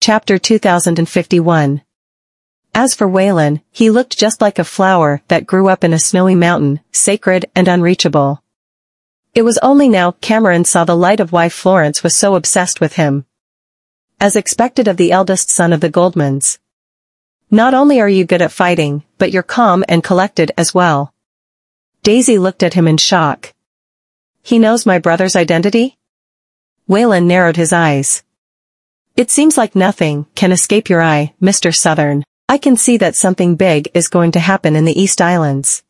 Chapter 2051. As for Waylon, he looked just like a flower that grew up in a snowy mountain, sacred and unreachable. It was only now Cameron saw the light of why Florence was so obsessed with him. As expected of the eldest son of the Goldmans. Not only are you good at fighting, but you're calm and collected as well. Daisy looked at him in shock. He knows my brother's identity? Waylon narrowed his eyes. It seems like nothing can escape your eye, Mr. Southern. I can see that something big is going to happen in the East Islands.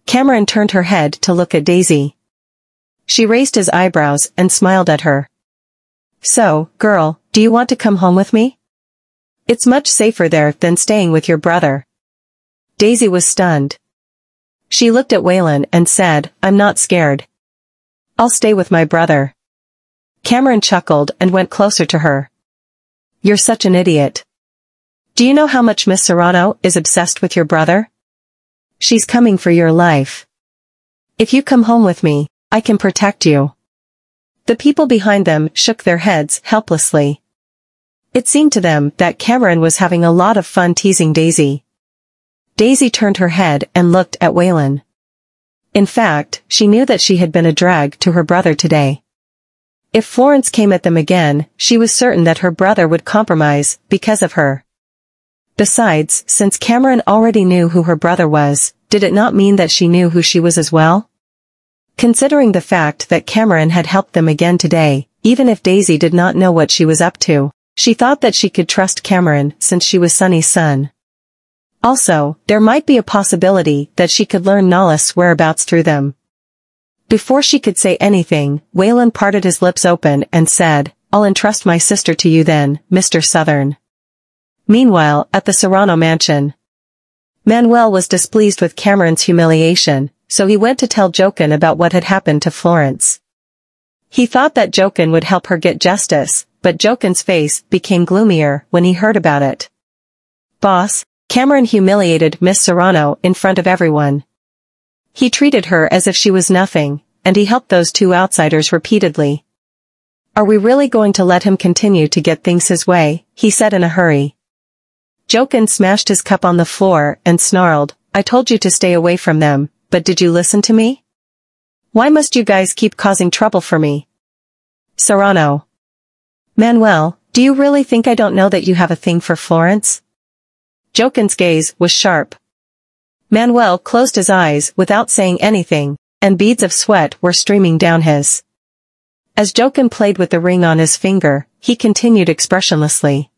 Cameron turned her head to look at Daisy. She raised his eyebrows and smiled at her. So, girl, do you want to come home with me? It's much safer there than staying with your brother. Daisy was stunned. She looked at Waylon and said, I'm not scared. I'll stay with my brother. Cameron chuckled and went closer to her. You're such an idiot. Do you know how much Miss Serrano is obsessed with your brother? She's coming for your life. If you come home with me, I can protect you. The people behind them shook their heads helplessly. It seemed to them that Cameron was having a lot of fun teasing Daisy. Daisy turned her head and looked at Waylon. In fact, she knew that she had been a drag to her brother today. If Florence came at them again, she was certain that her brother would compromise because of her. Besides, since Cameron already knew who her brother was, did it not mean that she knew who she was as well? Considering the fact that Cameron had helped them again today, even if Daisy did not know what she was up to, she thought that she could trust Cameron since she was Sunny's son. Also, there might be a possibility that she could learn Nala's whereabouts through them. Before she could say anything, Waylon parted his lips open and said, I'll entrust my sister to you then, Mr. Southern. Meanwhile, at the Serrano mansion, Manuel was displeased with Cameron's humiliation, so he went to tell Jochen about what had happened to Florence. He thought that Jochen would help her get justice, but Jochen's face became gloomier when he heard about it. Boss, Cameron humiliated Miss Serrano in front of everyone. He treated her as if she was nothing, and he helped those two outsiders repeatedly. Are we really going to let him continue to get things his way? He said in a hurry. Jochen smashed his cup on the floor and snarled, I told you to stay away from them, but did you listen to me? Why must you guys keep causing trouble for me? Serrano. Manuel, do you really think I don't know that you have a thing for Florence? Jochen's gaze was sharp. Manuel closed his eyes without saying anything, and beads of sweat were streaming down his. As Jochen played with the ring on his finger, he continued expressionlessly.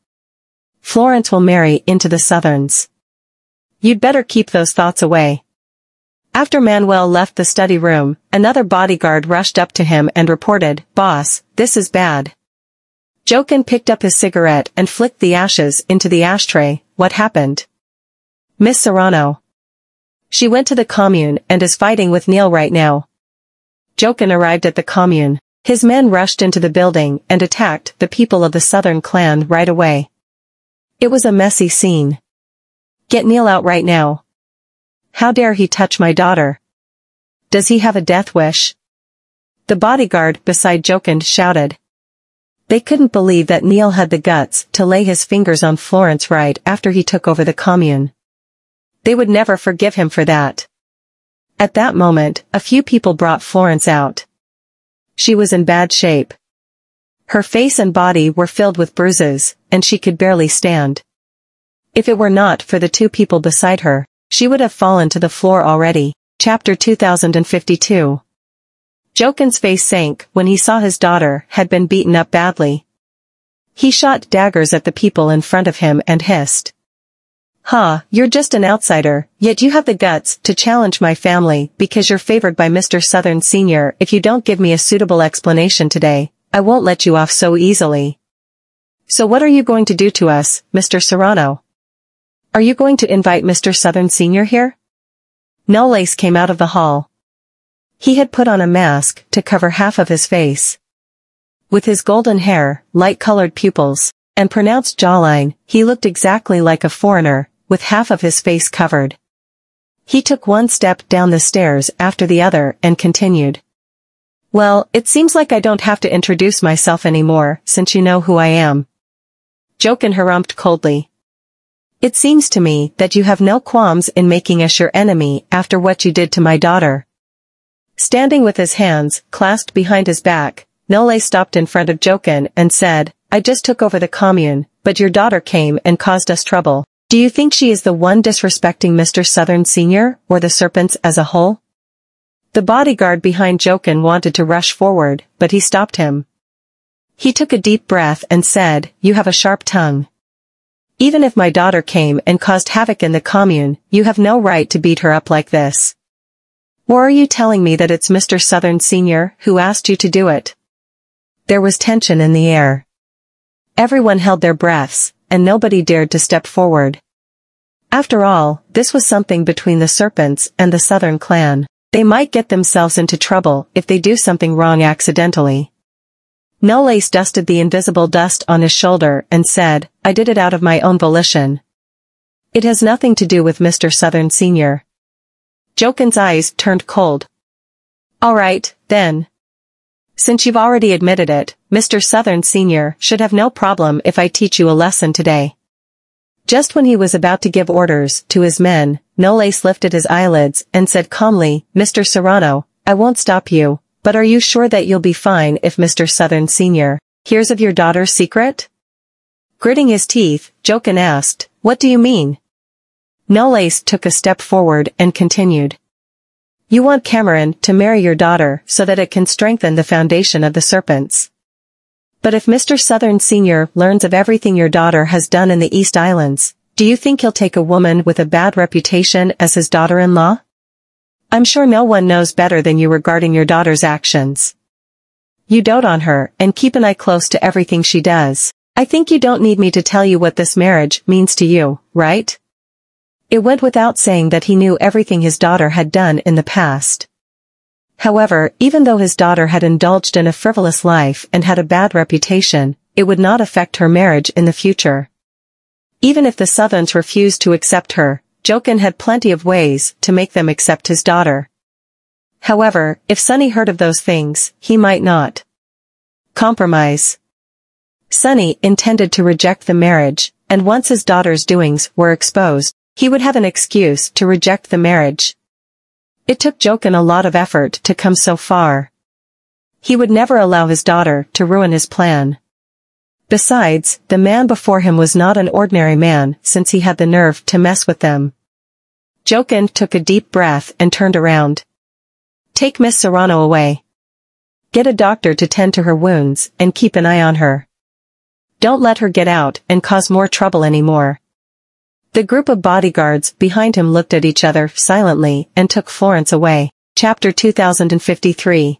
Florence will marry into the Southerns. You'd better keep those thoughts away. After Manuel left the study room, another bodyguard rushed up to him and reported, Boss, this is bad. Jochen picked up his cigarette and flicked the ashes into the ashtray. What happened? Miss Serrano. She went to the commune and is fighting with Neil right now. Jochen arrived at the commune. His men rushed into the building and attacked the people of the Southern clan right away. It was a messy scene. Get Neil out right now. How dare he touch my daughter? Does he have a death wish? The bodyguard beside Jochen shouted. They couldn't believe that Neil had the guts to lay his fingers on Florence right after he took over the commune. They would never forgive him for that. At that moment, a few people brought Florence out. She was in bad shape. Her face and body were filled with bruises, and she could barely stand. If it were not for the two people beside her, she would have fallen to the floor already. Chapter 2052. Jochen's face sank when he saw his daughter had been beaten up badly. He shot daggers at the people in front of him and hissed. You're just an outsider, yet you have the guts to challenge my family because you're favored by Mr. Southern Sr. If you don't give me a suitable explanation today, I won't let you off so easily. So what are you going to do to us, Mr. Serrano? Are you going to invite Mr. Southern Sr. here? Nolace came out of the hall. He had put on a mask to cover half of his face. With his golden hair, light-colored pupils, and pronounced jawline, he looked exactly like a foreigner, with half of his face covered. He took one step down the stairs after the other and continued. Well, it seems like I don't have to introduce myself anymore, since you know who I am. Joken harumphed coldly. It seems to me that you have no qualms in making us your enemy after what you did to my daughter. Standing with his hands clasped behind his back, Nole stopped in front of Joken and said, I just took over the commune, but your daughter came and caused us trouble. Do you think she is the one disrespecting Mr. Southern Sr., or the serpents as a whole? The bodyguard behind Joken wanted to rush forward, but he stopped him. He took a deep breath and said, You have a sharp tongue. Even if my daughter came and caused havoc in the commune, you have no right to beat her up like this. Or are you telling me that it's Mr. Southern Sr. who asked you to do it? There was tension in the air. Everyone held their breaths, and nobody dared to step forward. After all, this was something between the serpents and the Southern clan. They might get themselves into trouble if they do something wrong accidentally. Nolace dusted the invisible dust on his shoulder and said, I did it out of my own volition. It has nothing to do with Mr. Southern Sr. Joken's eyes turned cold. All right, then. Since you've already admitted it, Mr. Southern Sr. should have no problem if I teach you a lesson today. Just when he was about to give orders to his men, Nolace lifted his eyelids and said calmly, Mr. Serrano, I won't stop you, but are you sure that you'll be fine if Mr. Southern Sr. hears of your daughter's secret? Gritting his teeth, Joken asked, What do you mean? Nolace took a step forward and continued. You want Cameron to marry your daughter so that it can strengthen the foundation of the serpents. But if Mr. Southern Sr. learns of everything your daughter has done in the East Islands, do you think he'll take a woman with a bad reputation as his daughter-in-law? I'm sure no one knows better than you regarding your daughter's actions. You dote on her and keep an eye close to everything she does. I think you don't need me to tell you what this marriage means to you, right? It went without saying that he knew everything his daughter had done in the past. However, even though his daughter had indulged in a frivolous life and had a bad reputation, it would not affect her marriage in the future. Even if the Southerns refused to accept her, Joken had plenty of ways to make them accept his daughter. However, if Sonny heard of those things, he might not. Compromise. Sonny intended to reject the marriage, and once his daughter's doings were exposed, he would have an excuse to reject the marriage. It took Joken a lot of effort to come so far. He would never allow his daughter to ruin his plan. Besides, the man before him was not an ordinary man since he had the nerve to mess with them. Joken took a deep breath and turned around. Take Miss Serrano away. Get a doctor to tend to her wounds and keep an eye on her. Don't let her get out and cause more trouble anymore. The group of bodyguards behind him looked at each other silently and took Florence away. Chapter 2053.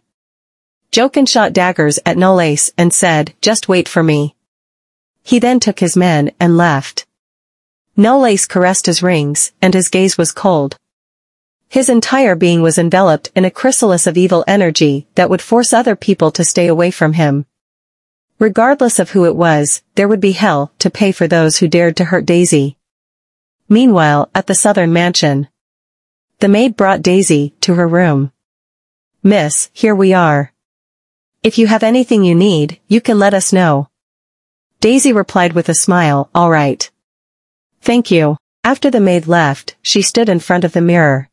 Joken shot daggers at Nolace and said, Just wait for me. He then took his men and left. Nolace caressed his rings, and his gaze was cold. His entire being was enveloped in a chrysalis of evil energy that would force other people to stay away from him. Regardless of who it was, there would be hell to pay for those who dared to hurt Daisy. Meanwhile, at the Southern mansion, the maid brought Daisy to her room. Miss, here we are. If you have anything you need, you can let us know. Daisy replied with a smile, All right. Thank you. After the maid left, she stood in front of the mirror.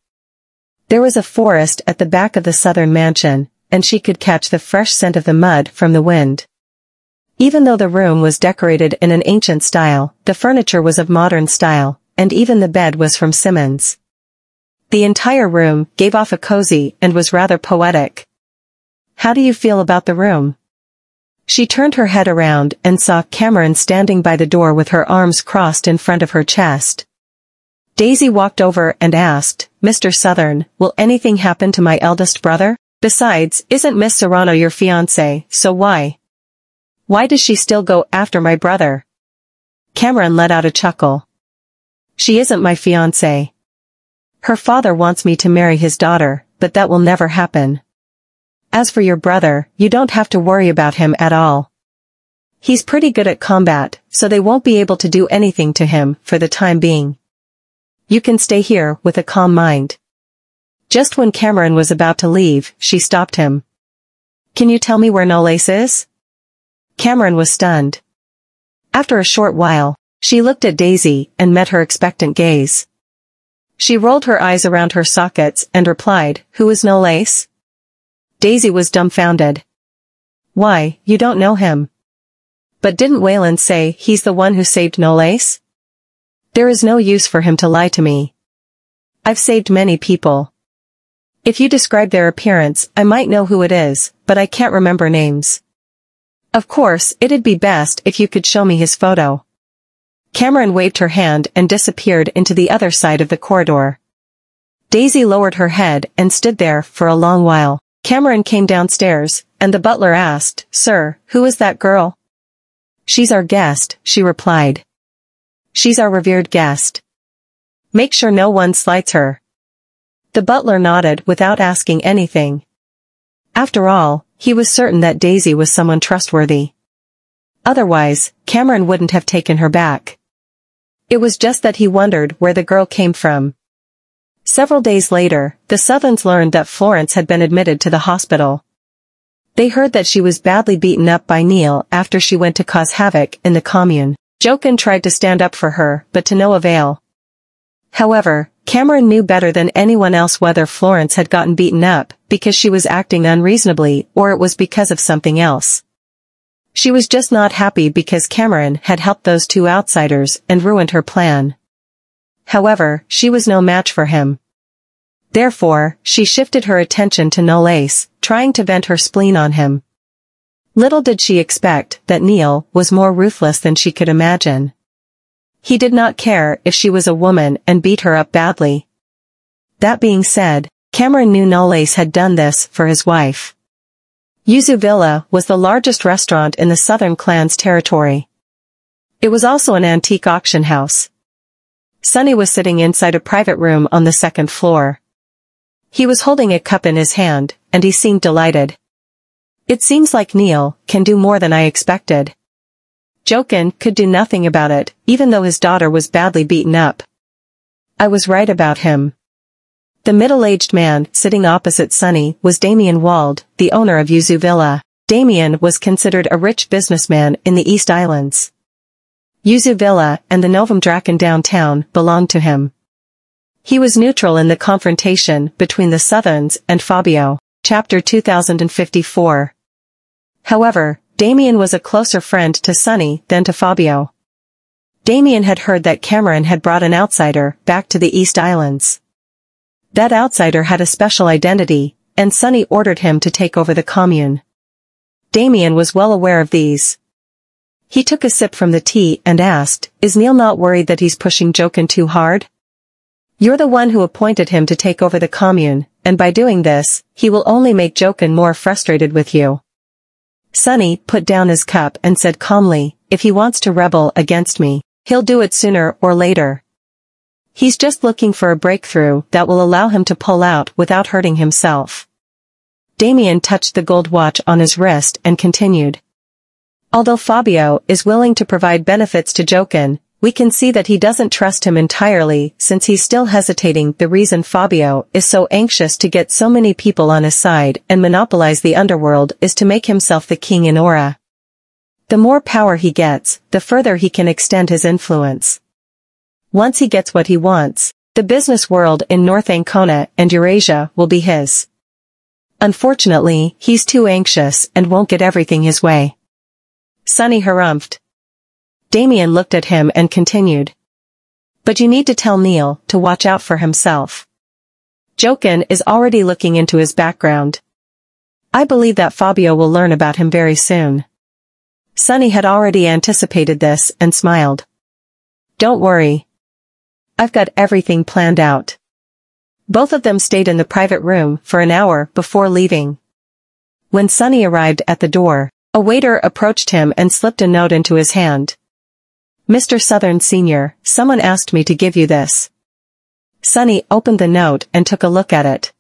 There was a forest at the back of the Southern mansion, and she could catch the fresh scent of the mud from the wind. Even though the room was decorated in an ancient style, the furniture was of modern style, and even the bed was from Simmons. The entire room gave off a cozy and was rather poetic. How do you feel about the room? She turned her head around and saw Cameron standing by the door with her arms crossed in front of her chest. Daisy walked over and asked, Mr. Southern, will anything happen to my eldest brother? Besides, isn't Miss Serrano your fiancé, so why? Why does she still go after my brother? Cameron let out a chuckle. She isn't my fiancé. Her father wants me to marry his daughter, but that will never happen. As for your brother, you don't have to worry about him at all. He's pretty good at combat, so they won't be able to do anything to him for the time being. You can stay here with a calm mind. Just when Cameron was about to leave, she stopped him. Can you tell me where Nolace is? Cameron was stunned. After a short while, she looked at Daisy and met her expectant gaze. She rolled her eyes around her sockets and replied, "Who is Knowles?" Daisy was dumbfounded. "Why, you don't know him." "But didn't Wayland say he's the one who saved Knowles?" "There is no use for him to lie to me. I've saved many people. If you describe their appearance, I might know who it is, but I can't remember names. Of course, it'd be best if you could show me his photo." Cameron waved her hand and disappeared into the other side of the corridor. Daisy lowered her head and stood there for a long while. Cameron came downstairs, and the butler asked, "Sir, who is that girl?" "She's our guest," she replied. "She's our revered guest. Make sure no one slights her." The butler nodded without asking anything. After all, he was certain that Daisy was someone trustworthy. Otherwise, Cameron wouldn't have taken her back. It was just that he wondered where the girl came from. Several days later, the Southerns learned that Florence had been admitted to the hospital. They heard that she was badly beaten up by Neil after she went to cause havoc in the commune. Jochen tried to stand up for her, but to no avail. However, Cameron knew better than anyone else whether Florence had gotten beaten up because she was acting unreasonably or it was because of something else. She was just not happy because Cameron had helped those two outsiders and ruined her plan. However, she was no match for him. Therefore, she shifted her attention to Knowles, trying to vent her spleen on him. Little did she expect that Neil was more ruthless than she could imagine. He did not care if she was a woman and beat her up badly. That being said, Cameron knew Knowles had done this for his wife. Yuzu Villa was the largest restaurant in the Southern clan's territory. It was also an antique auction house. Sonny was sitting inside a private room on the second floor. He was holding a cup in his hand, and he seemed delighted. "It seems like Neil can do more than I expected. Jochen could do nothing about it, even though his daughter was badly beaten up. I was right about him." The middle-aged man sitting opposite Sonny was Damien Wald, the owner of Yuzu Villa. Damien was considered a rich businessman in the East Islands. Yuzu Villa and the Novum Draken downtown belonged to him. He was neutral in the confrontation between the Southerns and Fabio. Chapter 2054. However, Damien was a closer friend to Sonny than to Fabio. Damien had heard that Cameron had brought an outsider back to the East Islands. That outsider had a special identity, and Sonny ordered him to take over the commune. Damien was well aware of these. He took a sip from the tea and asked, "Is Neil not worried that he's pushing Jochen too hard?" "You're the one who appointed him to take over the commune, and by doing this, he will only make Jochen more frustrated with you." Sonny put down his cup and said calmly, "If he wants to rebel against me, he'll do it sooner or later. He's just looking for a breakthrough that will allow him to pull out without hurting himself." Damien touched the gold watch on his wrist and continued. "Although Fabio is willing to provide benefits to Jochen, we can see that he doesn't trust him entirely since he's still hesitating. The reason Fabio is so anxious to get so many people on his side and monopolize the underworld is to make himself the king in Aura. The more power he gets, the further he can extend his influence. Once he gets what he wants, the business world in North Ancona and Eurasia will be his. Unfortunately, he's too anxious and won't get everything his way." Sonny harumphed. Damien looked at him and continued. "But you need to tell Neil to watch out for himself. Jochen is already looking into his background. I believe that Fabio will learn about him very soon." Sonny had already anticipated this and smiled. "Don't worry. I've got everything planned out." Both of them stayed in the private room for an hour before leaving. When Sonny arrived at the door, a waiter approached him and slipped a note into his hand. "Mr. Southern Sr., someone asked me to give you this." Sonny opened the note and took a look at it.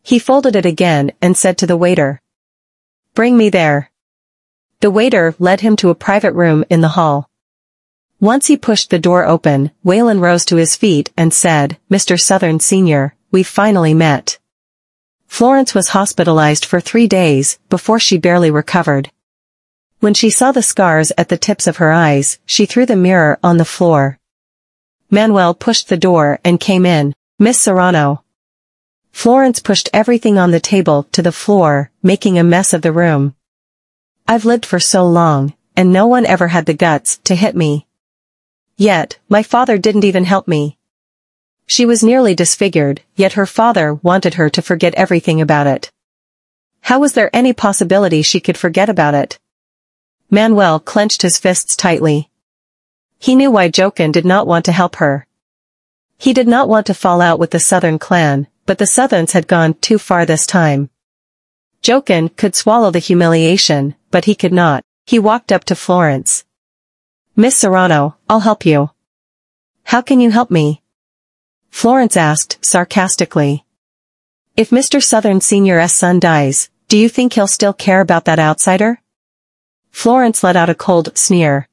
He folded it again and said to the waiter, "Bring me there." The waiter led him to a private room in the hall. Once he pushed the door open, Wayland rose to his feet and said, "Mr. Southern Sr., we've finally met." Florence was hospitalized for 3 days before she barely recovered. When she saw the scars at the tips of her eyes, she threw the mirror on the floor. Manuel pushed the door and came in. "Miss Serrano." Florence pushed everything on the table to the floor, making a mess of the room. "I've lived for so long, and no one ever had the guts to hit me. Yet, my father didn't even help me." She was nearly disfigured, yet her father wanted her to forget everything about it. How was there any possibility she could forget about it? Manuel clenched his fists tightly. He knew why Jochen did not want to help her. He did not want to fall out with the Southern clan, but the Southerns had gone too far this time. Jochen could swallow the humiliation, but he could not. He walked up to Florence. "Miss Serrano, I'll help you." "How can you help me?" Florence asked sarcastically. "If Mr. Southern Sr.'s son dies, do you think he'll still care about that outsider?" Florence let out a cold sneer.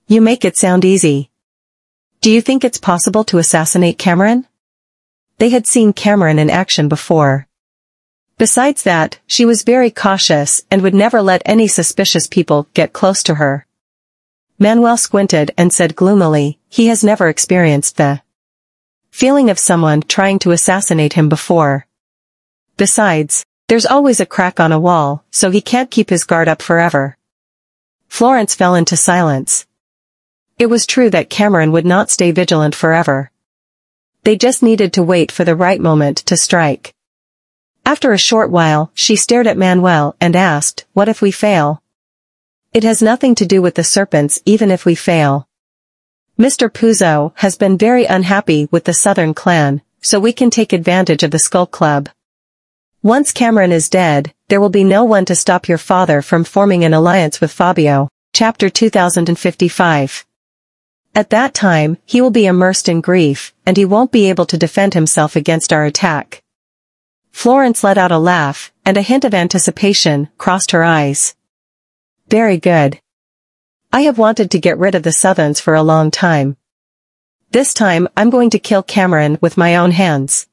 "You make it sound easy. Do you think it's possible to assassinate Cameron?" They had seen Cameron in action before. Besides that, she was very cautious and would never let any suspicious people get close to her. Manuel squinted and said gloomily, he has never experienced the feeling of someone trying to assassinate him before. Besides, there's always a crack on a wall, so he can't keep his guard up forever. Florence fell into silence. It was true that Cameron would not stay vigilant forever. They just needed to wait for the right moment to strike. After a short while, she stared at Manuel and asked, "What if we fail?" "It has nothing to do with the serpents even if we fail. Mr. Puzo has been very unhappy with the Southern clan, so we can take advantage of the Skull Club. Once Cameron is dead, there will be no one to stop your father from forming an alliance with Fabio." Chapter 2055. At that time, he will be immersed in grief, and he won't be able to defend himself against our attack. Florence let out a laugh, and a hint of anticipation crossed her eyes. "Very good. I have wanted to get rid of the Southerns for a long time. This time I'm going to kill Cameron with my own hands."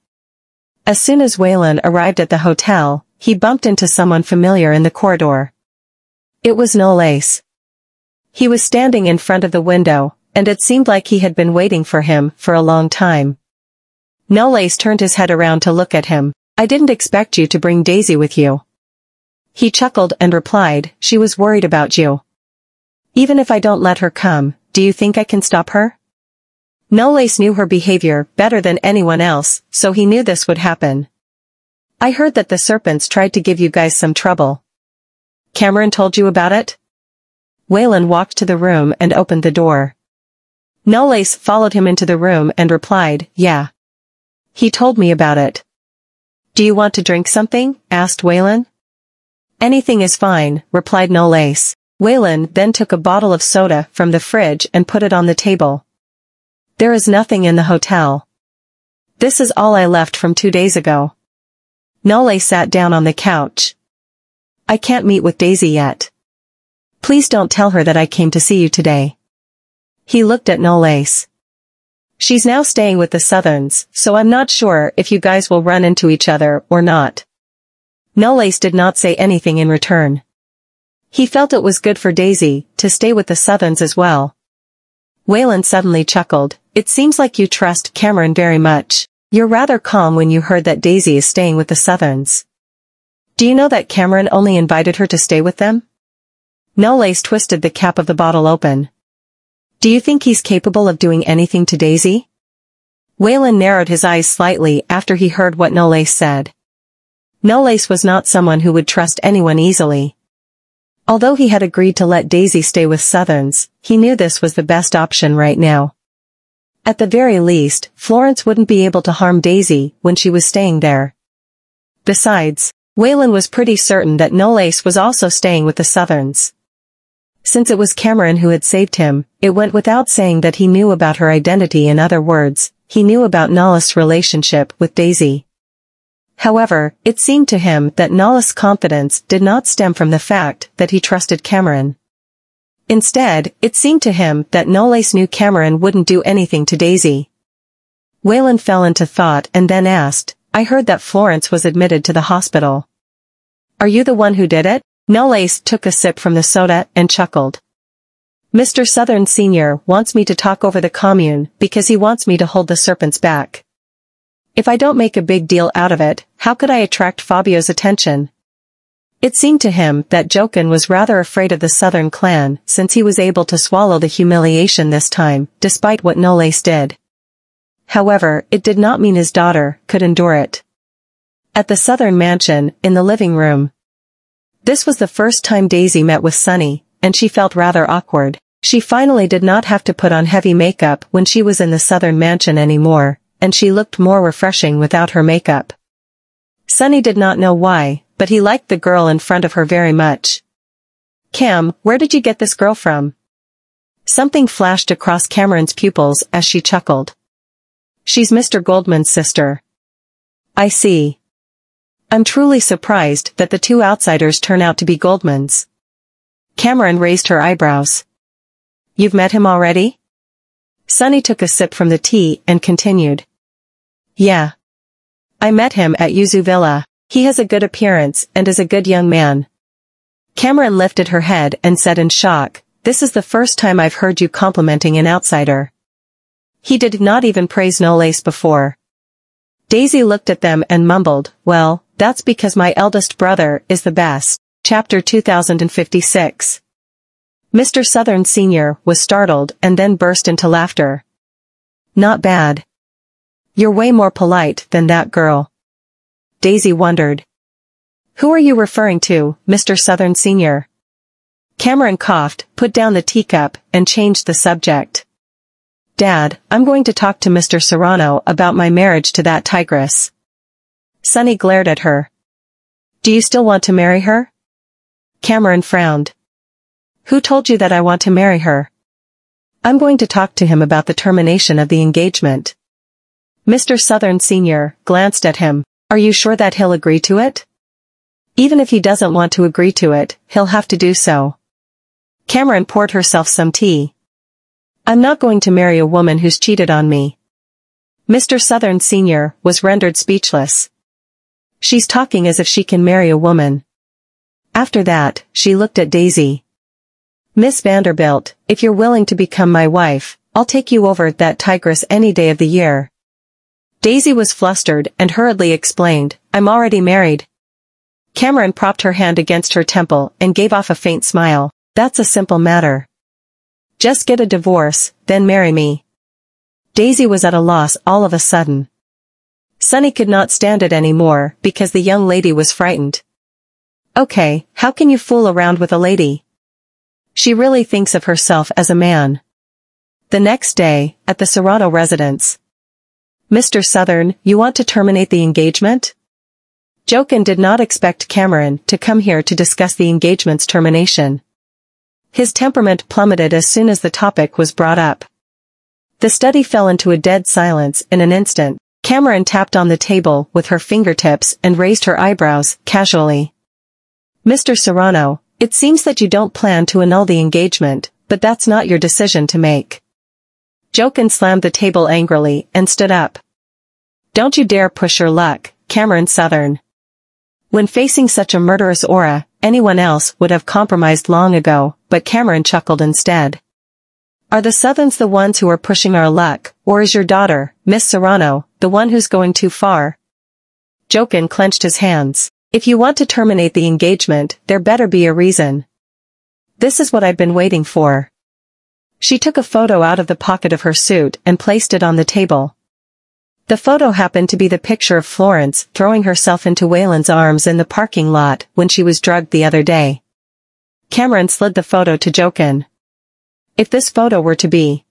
As soon as Waylon arrived at the hotel, he bumped into someone familiar in the corridor. It was Nolace. He was standing in front of the window, and it seemed like he had been waiting for him for a long time. Nolace turned his head around to look at him. "I didn't expect you to bring Daisy with you." He chuckled and replied, "She was worried about you. Even if I don't let her come, do you think I can stop her?" Nolace knew her behavior better than anyone else, so he knew this would happen. "I heard that the serpents tried to give you guys some trouble. Cameron told you about it?" Waylon walked to the room and opened the door. Nolace followed him into the room and replied, "Yeah. He told me about it." "Do you want to drink something?" asked Waylon. "Anything is fine," replied Nolace. Waylon then took a bottle of soda from the fridge and put it on the table. "There is nothing in the hotel. This is all I left from 2 days ago." Nolace sat down on the couch. "I can't meet with Daisy yet. Please don't tell her that I came to see you today." He looked at Nolace. "She's now staying with the Southerns, so I'm not sure if you guys will run into each other or not." Nolace did not say anything in return. He felt it was good for Daisy to stay with the Southerns as well. Waylon suddenly chuckled. "It seems like you trust Cameron very much. You're rather calm when you heard that Daisy is staying with the Southerns. Do you know that Cameron only invited her to stay with them?" Nolace twisted the cap of the bottle open. "Do you think he's capable of doing anything to Daisy?" Waylon narrowed his eyes slightly after he heard what Nolace said. Nolace was not someone who would trust anyone easily. Although he had agreed to let Daisy stay with Southerns, he knew this was the best option right now. At the very least, Florence wouldn't be able to harm Daisy when she was staying there. Besides, Waylon was pretty certain that Nolace was also staying with the Southerns. Since it was Cameron who had saved him, it went without saying that he knew about her identity. In other words, he knew about Nolace's relationship with Daisy. However, it seemed to him that Nolace's confidence did not stem from the fact that he trusted Cameron. Instead, it seemed to him that Nolace knew Cameron wouldn't do anything to Daisy. Waylon fell into thought and then asked, "I heard that Florence was admitted to the hospital. Are you the one who did it?" Knowles took a sip from the soda and chuckled. Mr. Southern Sr. wants me to talk over the commune because he wants me to hold the serpents back. If I don't make a big deal out of it, how could I attract Fabio's attention? It seemed to him that Jochen was rather afraid of the Southern clan since he was able to swallow the humiliation this time, despite what Knowles did. However, it did not mean his daughter could endure it. At the Southern mansion, in the living room. This was the first time Daisy met with Sunny, and she felt rather awkward. She finally did not have to put on heavy makeup when she was in the Southern mansion anymore, and she looked more refreshing without her makeup. Sunny did not know why, but he liked the girl in front of her very much. "Cam, where did you get this girl from?" Something flashed across Cameron's pupils as she chuckled. "She's Mr. Goldman's sister." "I see. I'm truly surprised that the two outsiders turn out to be Goldmans." Cameron raised her eyebrows. "You've met him already?" Sunny took a sip from the tea and continued. "Yeah. I met him at Yuzu Villa. He has a good appearance and is a good young man." Cameron lifted her head and said in shock, "This is the first time I've heard you complimenting an outsider." He did not even praise Knowles before. Daisy looked at them and mumbled, "Well, that's because my eldest brother is the best." Chapter 2056. Mr. Southern Sr. was startled and then burst into laughter. "Not bad. You're way more polite than that girl." Daisy wondered. "Who are you referring to, Mr. Southern Sr.? Cameron coughed, put down the teacup, and changed the subject. "Dad, I'm going to talk to Mr. Serrano about my marriage to that tigress." Sunny glared at her. "Do you still want to marry her?" Cameron frowned. "Who told you that I want to marry her?" "I'm going to talk to him about the termination of the engagement." Mr. Southern Sr. glanced at him. "Are you sure that he'll agree to it?" "Even if he doesn't want to agree to it, he'll have to do so." Cameron poured herself some tea. "I'm not going to marry a woman who's cheated on me." Mr. Southern Sr. was rendered speechless. "She's talking as if she can marry a woman." After that, she looked at Daisy. "Miss Vanderbilt, if you're willing to become my wife, I'll take you over that tigress any day of the year." Daisy was flustered and hurriedly explained, "I'm already married." Cameron propped her hand against her temple and gave off a faint smile. "That's a simple matter. Just get a divorce, then marry me." Daisy was at a loss all of a sudden. Sunny could not stand it anymore because the young lady was frightened. "Okay, how can you fool around with a lady? She really thinks of herself as a man." The next day, at the Serrano residence. "Mr. Southern, you want to terminate the engagement?" Jochen did not expect Cameron to come here to discuss the engagement's termination. His temperament plummeted as soon as the topic was brought up. The study fell into a dead silence in an instant. Cameron tapped on the table with her fingertips and raised her eyebrows, casually. "Mr. Serrano, it seems that you don't plan to annul the engagement, but that's not your decision to make." Jochen slammed the table angrily and stood up. "Don't you dare push your luck, Cameron Southern." When facing such a murderous aura, anyone else would have compromised long ago, but Cameron chuckled instead. "Are the Southerns the ones who are pushing our luck, or is your daughter, Miss Serrano, the one who's going too far?" Jochen clenched his hands. "If you want to terminate the engagement, there better be a reason. This is what I've been waiting for." She took a photo out of the pocket of her suit and placed it on the table. The photo happened to be the picture of Florence throwing herself into Waylon's arms in the parking lot when she was drugged the other day. Cameron slid the photo to Jochen. "If this photo were to be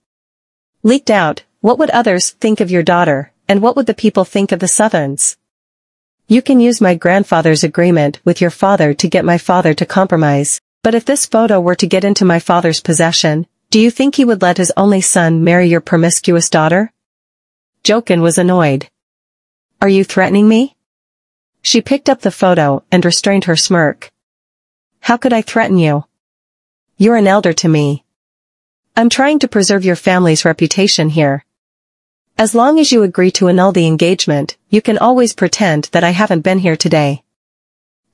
leaked out, what would others think of your daughter, and what would the people think of the Southerns? You can use my grandfather's agreement with your father to get my father to compromise, but if this photo were to get into my father's possession, do you think he would let his only son marry your promiscuous daughter?" Jochen was annoyed. "Are you threatening me?" She picked up the photo and restrained her smirk. "How could I threaten you? You're an elder to me. I'm trying to preserve your family's reputation here. As long as you agree to annul the engagement, you can always pretend that I haven't been here today."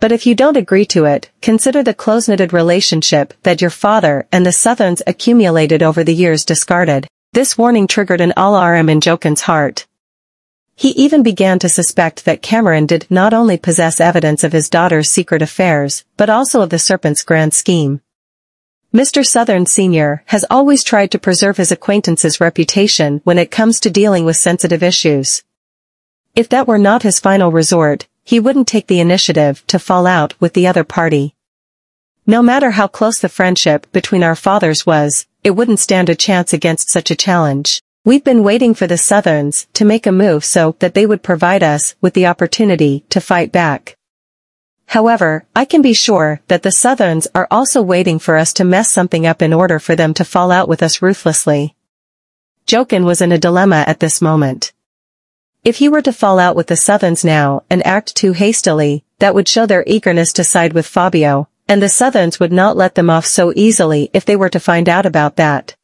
But if you don't agree to it, consider the close-knitted relationship that your father and the Southerns accumulated over the years discarded. This warning triggered an alarm in Jokin's heart. He even began to suspect that Cameron did not only possess evidence of his daughter's secret affairs, but also of the Serpent's grand scheme. Mr. Southern Sr. has always tried to preserve his acquaintance's reputation when it comes to dealing with sensitive issues. If that were not his final resort, he wouldn't take the initiative to fall out with the other party. No matter how close the friendship between our fathers was, it wouldn't stand a chance against such a challenge. We've been waiting for the Southerns to make a move so that they would provide us with the opportunity to fight back. However, I can be sure that the Southerns are also waiting for us to mess something up in order for them to fall out with us ruthlessly. Jokin was in a dilemma at this moment. If he were to fall out with the Southerns now and act too hastily, that would show their eagerness to side with Fabio, and the Southerns would not let them off so easily if they were to find out about that.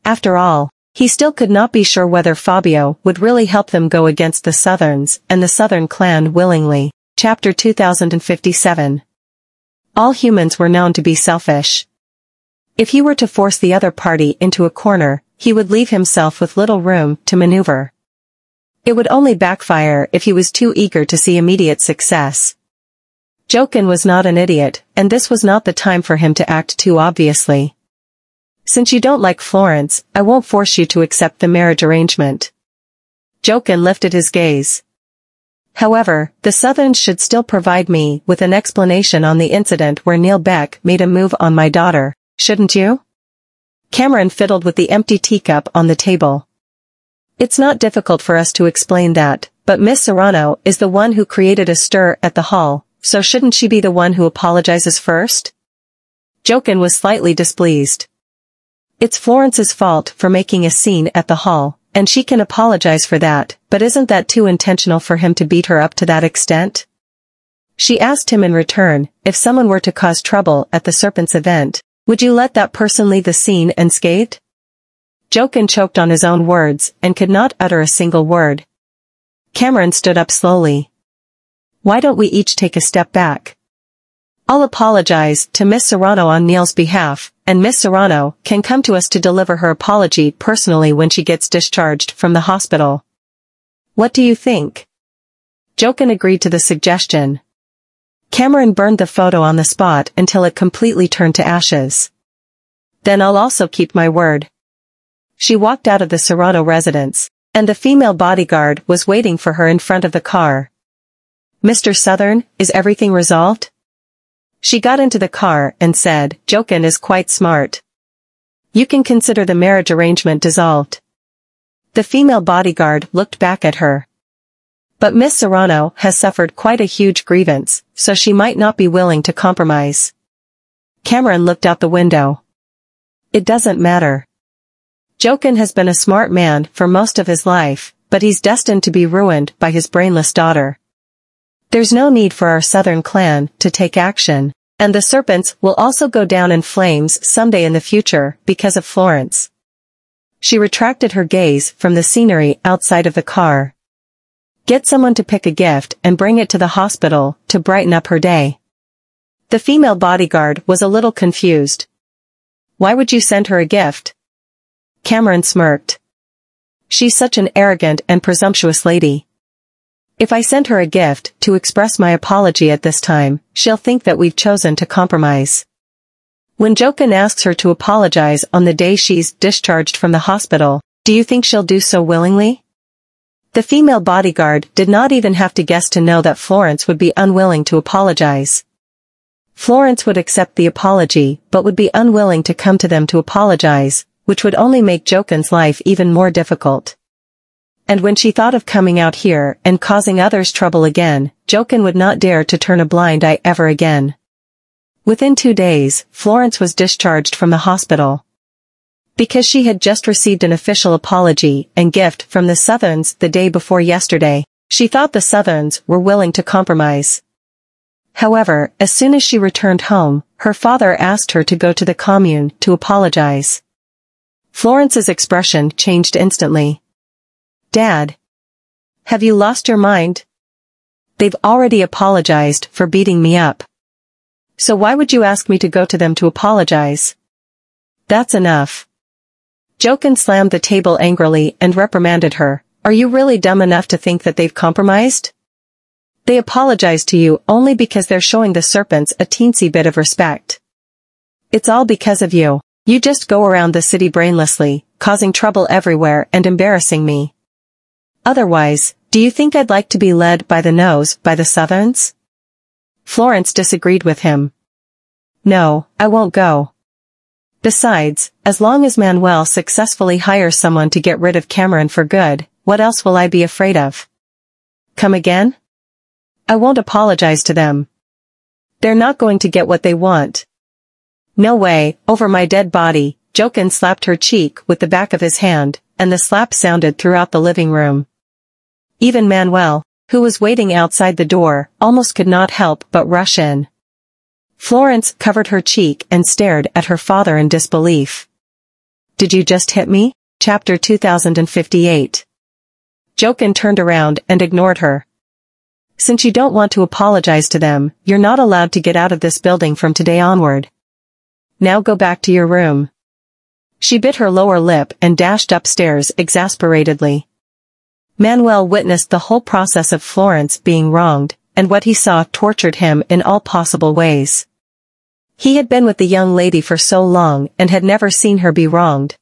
After all, he still could not be sure whether Fabio would really help them go against the Southerns and the Southern clan willingly. Chapter 2057. All humans were known to be selfish. If he were to force the other party into a corner, he would leave himself with little room to maneuver. It would only backfire if he was too eager to see immediate success. Jokin was not an idiot, and this was not the time for him to act too obviously. Since you don't like Florence, I won't force you to accept the marriage arrangement. Jokin lifted his gaze. However, the Southerns should still provide me with an explanation on the incident where Neil Beck made a move on my daughter, shouldn't you? Cameron fiddled with the empty teacup on the table. It's not difficult for us to explain that, but Miss Serrano is the one who created a stir at the hall, so shouldn't she be the one who apologizes first? Jokin was slightly displeased. It's Florence's fault for making a scene at the hall, and she can apologize for that, but isn't that too intentional for him to beat her up to that extent? She asked him in return, if someone were to cause trouble at the Serpent's event, would you let that person leave the scene unscathed? Jokin choked on his own words and could not utter a single word. Cameron stood up slowly. Why don't we each take a step back? I'll apologize to Miss Serrano on Neil's behalf, and Miss Serrano can come to us to deliver her apology personally when she gets discharged from the hospital. What do you think? Jokin agreed to the suggestion. Cameron burned the photo on the spot until it completely turned to ashes. Then I'll also keep my word. She walked out of the Serrano residence, and the female bodyguard was waiting for her in front of the car. Mr. Southern, is everything resolved? She got into the car and said, Jokin is quite smart. You can consider the marriage arrangement dissolved. The female bodyguard looked back at her. But Miss Serrano has suffered quite a huge grievance, so she might not be willing to compromise. Cameron looked out the window. It doesn't matter. Jokin has been a smart man for most of his life, but he's destined to be ruined by his brainless daughter. There's no need for our Southern clan to take action, and the Serpents will also go down in flames someday in the future because of Florence. She retracted her gaze from the scenery outside of the car. Get someone to pick a gift and bring it to the hospital to brighten up her day. The female bodyguard was a little confused. Why would you send her a gift? Cameron smirked. She's such an arrogant and presumptuous lady. If I send her a gift to express my apology at this time, she'll think that we've chosen to compromise. When Jokin asks her to apologize on the day she's discharged from the hospital, do you think she'll do so willingly? The female bodyguard did not even have to guess to know that Florence would be unwilling to apologize. Florence would accept the apology but would be unwilling to come to them to apologize, which would only make Jokin's life even more difficult. And when she thought of coming out here and causing others trouble again, Jokin would not dare to turn a blind eye ever again. Within 2 days, Florence was discharged from the hospital. Because she had just received an official apology and gift from the Southerns the day before yesterday, she thought the Southerns were willing to compromise. However, as soon as she returned home, her father asked her to go to the commune to apologize. Florence's expression changed instantly. Dad. Have you lost your mind? They've already apologized for beating me up. So why would you ask me to go to them to apologize? That's enough. Jochen slammed the table angrily and reprimanded her. Are you really dumb enough to think that they've compromised? They apologize to you only because they're showing the serpents a teensy bit of respect. It's all because of you. You just go around the city brainlessly, causing trouble everywhere and embarrassing me. Otherwise, do you think I'd like to be led by the nose by the Southerns? Florence disagreed with him. No, I won't go. Besides, as long as Manuel successfully hires someone to get rid of Cameron for good, what else will I be afraid of? Come again? I won't apologize to them. They're not going to get what they want. No way, over my dead body. Jochen slapped her cheek with the back of his hand, and the slap sounded throughout the living room. Even Manuel, who was waiting outside the door, almost could not help but rush in. Florence covered her cheek and stared at her father in disbelief. Did you just hit me? Chapter 2058. Jochen turned around and ignored her. Since you don't want to apologize to them, you're not allowed to get out of this building from today onward. Now go back to your room. She bit her lower lip and dashed upstairs exasperatedly. Manuel witnessed the whole process of Florence being wronged, and what he saw tortured him in all possible ways. He had been with the young lady for so long and had never seen her be wronged.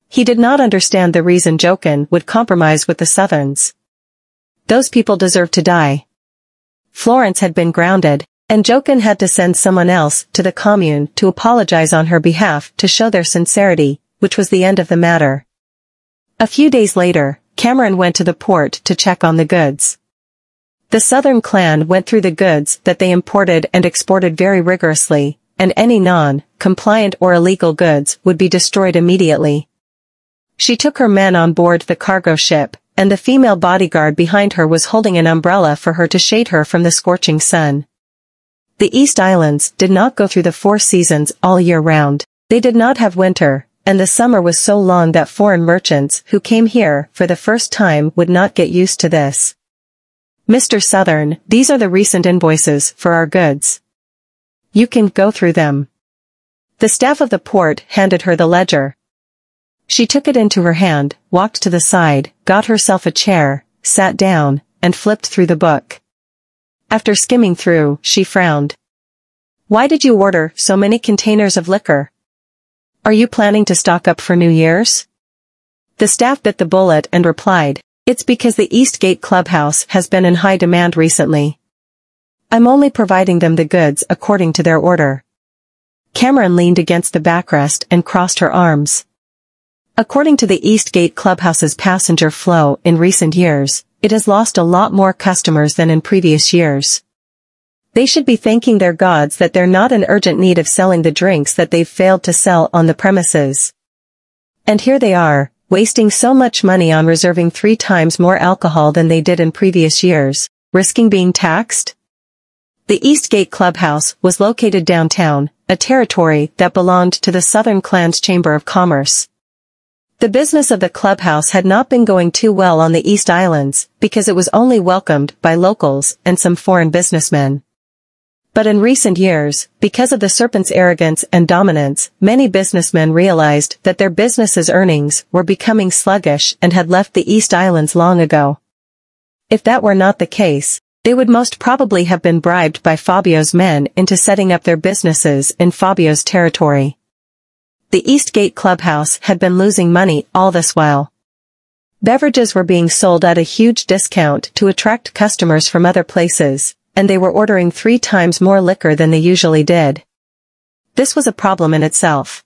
He did not understand the reason Jochen would compromise with the Southerns. Those people deserved to die. Florence had been grounded, and Jochen had to send someone else to the commune to apologize on her behalf to show their sincerity, which was the end of the matter. A few days later, Cameron went to the port to check on the goods. The Southern clan went through the goods that they imported and exported very rigorously, and any non-compliant or illegal goods would be destroyed immediately. She took her men on board the cargo ship, and the female bodyguard behind her was holding an umbrella for her to shade her from the scorching sun. The East Islands did not go through the 4 seasons all year round. They did not have winter, and the summer was so long that foreign merchants who came here for the first time would not get used to this. Mr. Southern, these are the recent invoices for our goods. You can go through them. The staff of the port handed her the ledger. She took it into her hand, walked to the side, got herself a chair, sat down, and flipped through the book. After skimming through, she frowned. Why did you order so many containers of liquor? Are you planning to stock up for New Year's? The staff bit the bullet and replied, it's because the Eastgate Clubhouse has been in high demand recently. I'm only providing them the goods according to their order. Cameron leaned against the backrest and crossed her arms. According to the Eastgate Clubhouse's passenger flow in recent years, it has lost a lot more customers than in previous years. They should be thanking their gods that they're not in urgent need of selling the drinks that they've failed to sell on the premises. And here they are, wasting so much money on reserving 3 times more alcohol than they did in previous years, risking being taxed? The Eastgate Clubhouse was located downtown, a territory that belonged to the Southern Clan's Chamber of Commerce. The business of the clubhouse had not been going too well on the East Islands, because it was only welcomed by locals and some foreign businessmen. But in recent years, because of the serpent's arrogance and dominance, many businessmen realized that their business's earnings were becoming sluggish and had left the East Islands long ago. If that were not the case, they would most probably have been bribed by Fabio's men into setting up their businesses in Fabio's territory. The Eastgate Clubhouse had been losing money all this while. Beverages were being sold at a huge discount to attract customers from other places, and they were ordering 3 times more liquor than they usually did. This was a problem in itself.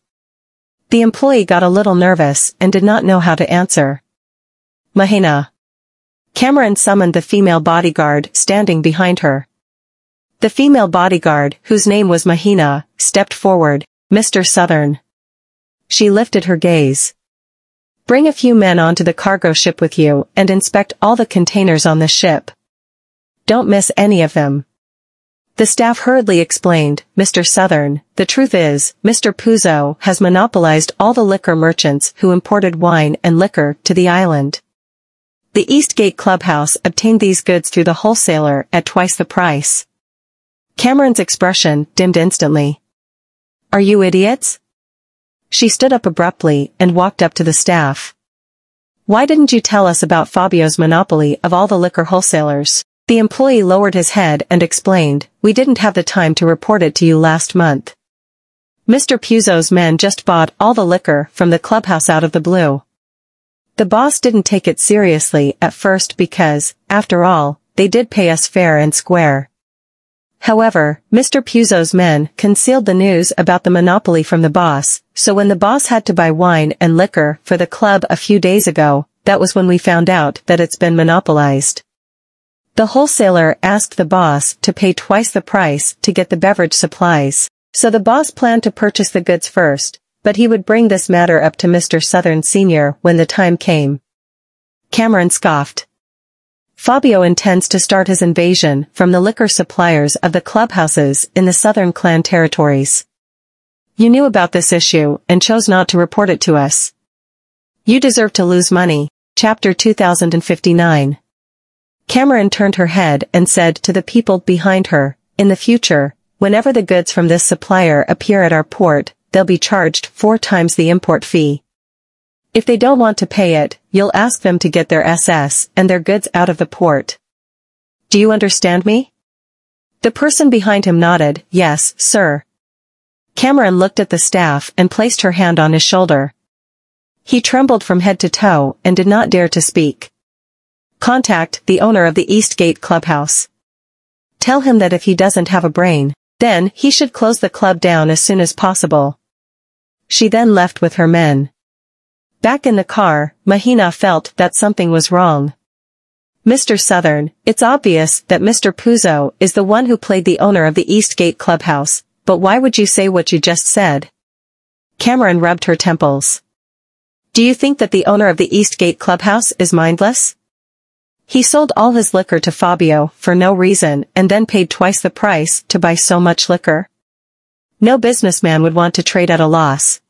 The employee got a little nervous and did not know how to answer. Mahina. Cameron summoned the female bodyguard standing behind her. The female bodyguard, whose name was Mahina, stepped forward. Mr. Southern. She lifted her gaze. Bring a few men onto the cargo ship with you and inspect all the containers on the ship. Don't miss any of them. The staff hurriedly explained, Mr. Southern, the truth is, Mr. Puzo has monopolized all the liquor merchants who imported wine and liquor to the island. The Eastgate Clubhouse obtained these goods through the wholesaler at twice the price. Cameron's expression dimmed instantly. Are you idiots? She stood up abruptly and walked up to the staff. Why didn't you tell us about Fabio's monopoly of all the liquor wholesalers? The employee lowered his head and explained, we didn't have the time to report it to you last month. Mr. Puzo's men just bought all the liquor from the clubhouse out of the blue. The boss didn't take it seriously at first because, after all, they did pay us fair and square. However, Mr. Puzo's men concealed the news about the monopoly from the boss, so when the boss had to buy wine and liquor for the club a few days ago, that was when we found out that it's been monopolized. The wholesaler asked the boss to pay twice the price to get the beverage supplies, so the boss planned to purchase the goods first, but he would bring this matter up to Mr. Southern Sr. when the time came. Cameron scoffed. Fabio intends to start his invasion from the liquor suppliers of the clubhouses in the Southern Clan territories. You knew about this issue and chose not to report it to us. You deserve to lose money. Chapter 2059. Cameron turned her head and said to the people behind her, in the future, whenever the goods from this supplier appear at our port, they'll be charged 4 times the import fee. If they don't want to pay it, you'll ask them to get their SS and their goods out of the port. Do you understand me? The person behind him nodded, yes, sir. Cameron looked at the staff and placed her hand on his shoulder. He trembled from head to toe and did not dare to speak. Contact the owner of the Eastgate Clubhouse. Tell him that if he doesn't have a brain, then he should close the club down as soon as possible. She then left with her men. Back in the car, Mahina felt that something was wrong. Mr. Southern, it's obvious that Mr. Puzo is the one who played the owner of the Eastgate Clubhouse, but why would you say what you just said? Cameron rubbed her temples. Do you think that the owner of the Eastgate Clubhouse is mindless? He sold all his liquor to Fabio for no reason and then paid twice the price to buy so much liquor. No businessman would want to trade at a loss.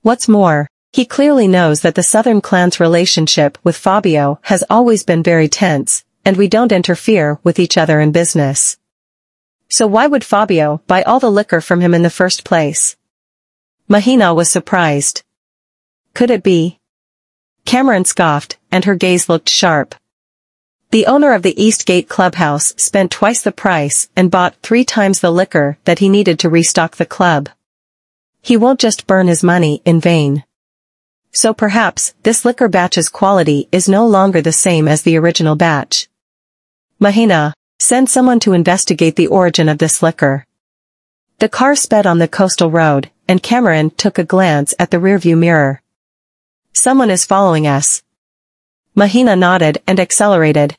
What's more, he clearly knows that the Southern Clan's relationship with Fabio has always been very tense, and we don't interfere with each other in business. So why would Fabio buy all the liquor from him in the first place? Mahina was surprised. Could it be? Cameron scoffed, and her gaze looked sharp. The owner of the Eastgate Clubhouse spent twice the price and bought 3 times the liquor that he needed to restock the club. He won't just burn his money in vain. So perhaps this liquor batch's quality is no longer the same as the original batch. Mahina, send someone to investigate the origin of this liquor. The car sped on the coastal road, and Cameron took a glance at the rearview mirror. Someone is following us. Mahina nodded and accelerated.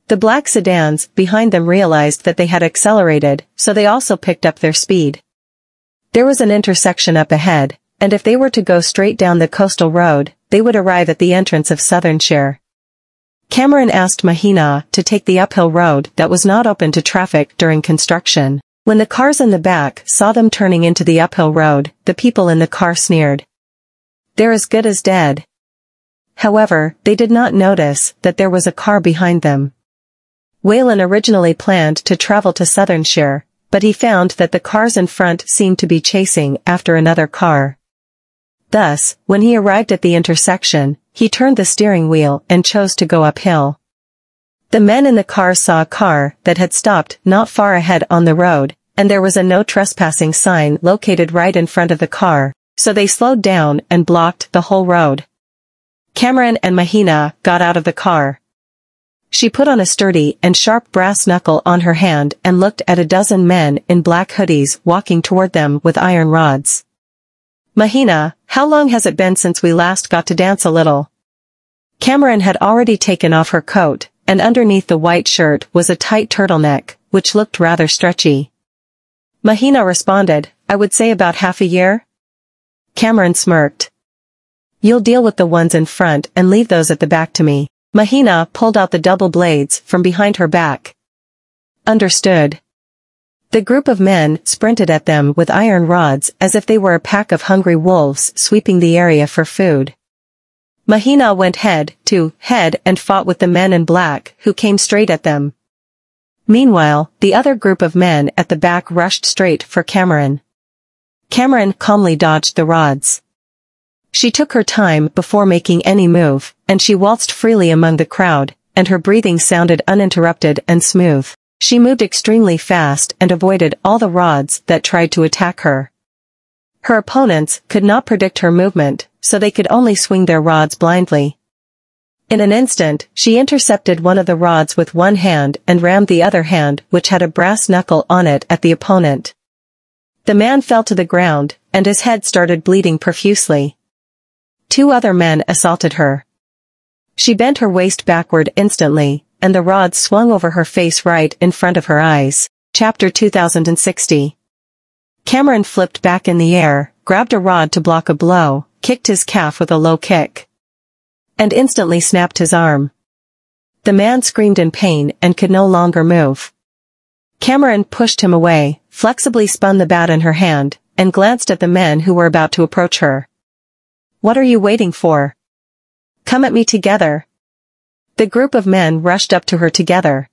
The black sedans behind them realized that they had accelerated, so they also picked up their speed. There was an intersection up ahead, and if they were to go straight down the coastal road, they would arrive at the entrance of Southernshire. Cameron asked Mahina to take the uphill road that was not open to traffic during construction. When the cars in the back saw them turning into the uphill road, the people in the car sneered. They're as good as dead. However, they did not notice that there was a car behind them. Waylon originally planned to travel to Southernshire, but he found that the cars in front seemed to be chasing after another car. Thus, when he arrived at the intersection, he turned the steering wheel and chose to go uphill. The men in the car saw a car that had stopped not far ahead on the road, and there was a no trespassing sign located right in front of the car, so they slowed down and blocked the whole road. Cameron and Mahina got out of the car. She put on a sturdy and sharp brass knuckle on her hand and looked at a dozen men in black hoodies walking toward them with iron rods. Mahina, how long has it been since we last got to dance a little? Cameron had already taken off her coat, and underneath the white shirt was a tight turtleneck, which looked rather stretchy. Mahina responded, I would say about half a year. Cameron smirked. You'll deal with the ones in front and leave those at the back to me. Mahina pulled out the double blades from behind her back. Understood. The group of men sprinted at them with iron rods as if they were a pack of hungry wolves sweeping the area for food. Mahina went head to head and fought with the men in black who came straight at them. Meanwhile, the other group of men at the back rushed straight for Cameron. Cameron calmly dodged the rods. She took her time before making any move, and she waltzed freely among the crowd, and her breathing sounded uninterrupted and smooth. She moved extremely fast and avoided all the rods that tried to attack her. Her opponents could not predict her movement, so they could only swing their rods blindly. In an instant, she intercepted one of the rods with one hand and rammed the other hand, which had a brass knuckle on it, at the opponent. The man fell to the ground, and his head started bleeding profusely. 2 other men assaulted her. She bent her waist backward instantly, and the rod swung over her face right in front of her eyes. Chapter 2060. Cameron flipped back in the air, grabbed a rod to block a blow, kicked his calf with a low kick, and instantly snapped his arm. The man screamed in pain and could no longer move. Cameron pushed him away, flexibly spun the bat in her hand, and glanced at the men who were about to approach her. "What are you waiting for? Come at me together." The group of men rushed up to her together.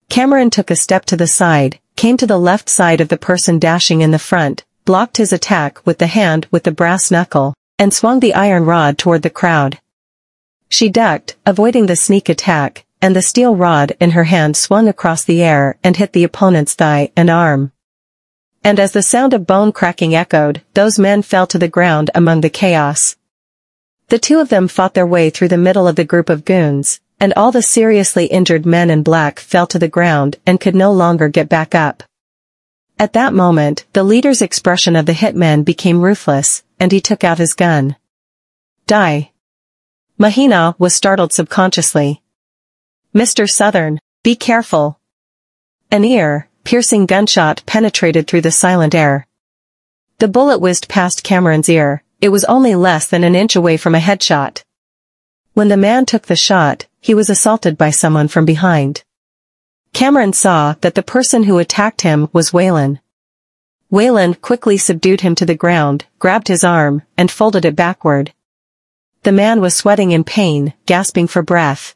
Cameron took a step to the side, came to the left side of the person dashing in the front, blocked his attack with the hand with the brass knuckle, and swung the iron rod toward the crowd. She ducked, avoiding the sneak attack, and the steel rod in her hand swung across the air and hit the opponent's thigh and arm. And as the sound of bone cracking echoed, those men fell to the ground among the chaos. The 2 of them fought their way through the middle of the group of goons, and all the seriously injured men in black fell to the ground and could no longer get back up. At that moment, the leader's expression of the hitman became ruthless, and he took out his gun. "Die." Mahina was startled subconsciously. "Mr. Southern, be careful." An ear-piercing gunshot penetrated through the silent air. The bullet whizzed past Cameron's ear. It was only less than an inch away from a headshot. When the man took the shot, he was assaulted by someone from behind. Cameron saw that the person who attacked him was Waylon. Waylon quickly subdued him to the ground, grabbed his arm, and folded it backward. The man was sweating in pain, gasping for breath.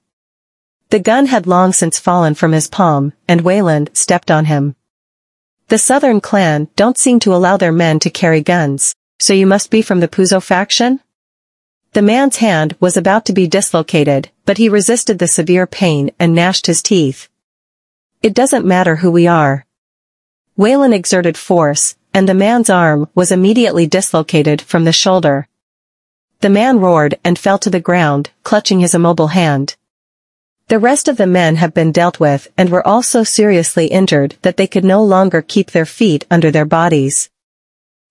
The gun had long since fallen from his palm, and Waylon stepped on him. "The Southern clan don't seem to allow their men to carry guns. So you must be from the Puzo faction?" The man's hand was about to be dislocated, but he resisted the severe pain and gnashed his teeth. "It doesn't matter who we are." Waylon exerted force, and the man's arm was immediately dislocated from the shoulder. The man roared and fell to the ground, clutching his immobile hand. The rest of the men had been dealt with and were all so seriously injured that they could no longer keep their feet under their bodies.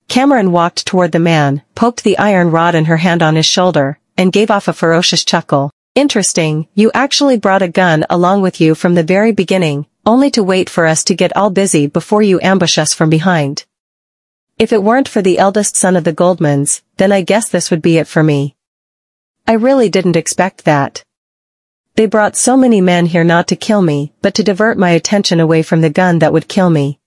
Cameron walked toward the man, poked the iron rod in her hand on his shoulder, and gave off a ferocious chuckle. "Interesting, you actually brought a gun along with you from the very beginning, only to wait for us to get all busy before you ambush us from behind. If it weren't for the eldest son of the Goldmans, then I guess this would be it for me. I really didn't expect that. They brought so many men here not to kill me, but to divert my attention away from the gun that would kill me.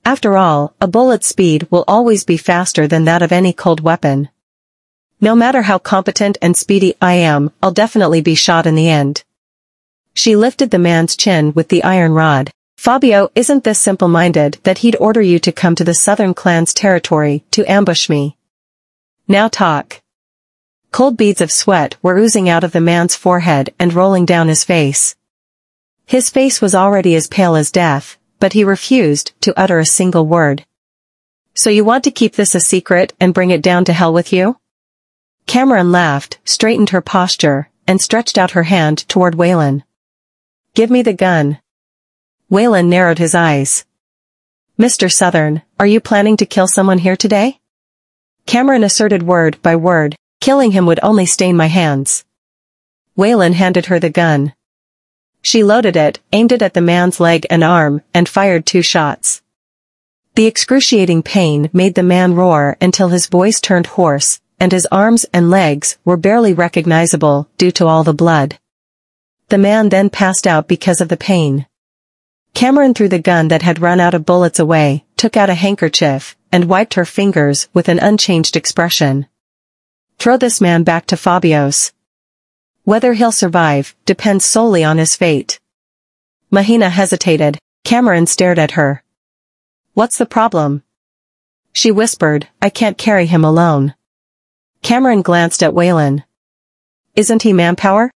After all, a bullet's speed will always be faster than that of any cold weapon. No matter how competent and speedy I am, I'll definitely be shot in the end." She lifted the man's chin with the iron rod. "Fabio isn't this simple-minded that he'd order you to come to the Southern clan's territory to ambush me. Now talk." Cold beads of sweat were oozing out of the man's forehead and rolling down his face. His face was already as pale as death, but he refused to utter a single word. "So you want to keep this a secret and bring it down to hell with you?" Cameron laughed, straightened her posture, and stretched out her hand toward Waylon. "Give me the gun." Waylon narrowed his eyes. "Mr. Southern, are you planning to kill someone here today?" Cameron asserted word by word. "Killing him would only stain my hands." Waylon handed her the gun. She loaded it, aimed it at the man's leg and arm, and fired 2 shots. The excruciating pain made the man roar until his voice turned hoarse, and his arms and legs were barely recognizable due to all the blood. The man then passed out because of the pain. Cameron threw the gun that had run out of bullets away, took out a handkerchief, and wiped her fingers with an unchanged expression. Throw this man back to Fabio's. Whether he'll survive depends solely on his fate. Mahina hesitated. Cameron stared at her. What's the problem? She whispered, I can't carry him alone. Cameron glanced at Waylon. Isn't he manpower?